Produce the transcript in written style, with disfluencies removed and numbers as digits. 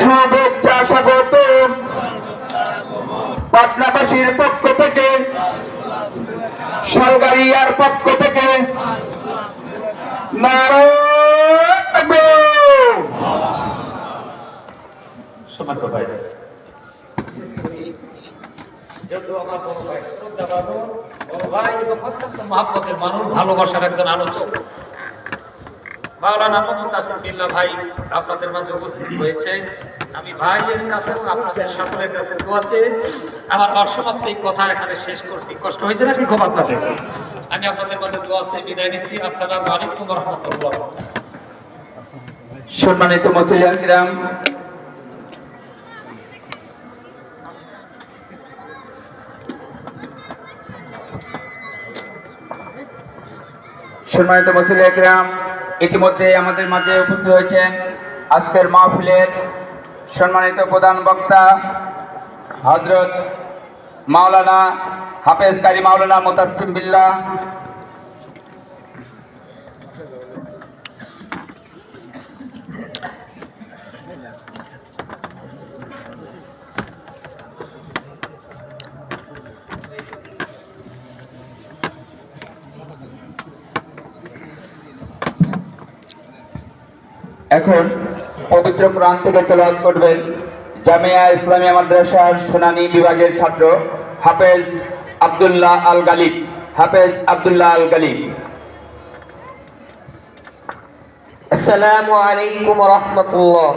শুভেচ্ছা স্বাগত পাটনাবাসীর পক্ষ থেকে, সালগাড়িয়ার পক্ষ থেকে। নারায়ণ তাকবীর। সমাজ ভাই, যেহেতু আমার বড় ভাই বড় ভাই এবং অত্যন্ত মহব্বতের মানুষ, ভালোবাসার একজন আলোচক মাওলানা মোহাম্মদ কাসিম বিল্লাহ ভাই আপনাদের মাঝে উপস্থিত হয়েছে। আমি ভাইয়ের কাছে এবং আপনাদের সকলের কাছে দোয়া চেয়ে আমার অসমাপ্ত এই কথা এখানে শেষ করছি। কষ্ট হয়েছে নাকি ক্ষমা করে আমি আপনাদের মাঝে দোয়া চেয়ে বিদায় নিচ্ছি। আসসালামু আলাইকুম ওয়া রাহমাতুল্লাহ। সম্মানিত মুসলিয়ান কিরাম, সম্মানিত মুসলিয়ান কিরাম, ইতিমধ্যে আমাদের মাঝে উপস্থিত হয়েছেন আজকের মাহফিলের সম্মানিত প্রধান বক্তা হযরত মাওলানা হাফেজ কারি মাওলানা মুতাসিম বিল্লাহ। এখন পবিত্র কোরআন থেকে তেলাওয়াত করবেন জামিয়া ইসলামিয়া মাদ্রাসার শুনানি বিভাগের ছাত্র হাফেজ আব্দুল্লাহ আল গালিব। হাফেজ আব্দুল্লাহ আল গালিব। আসসালামু আলাইকুম ওয়া রাহমাতুল্লাহ।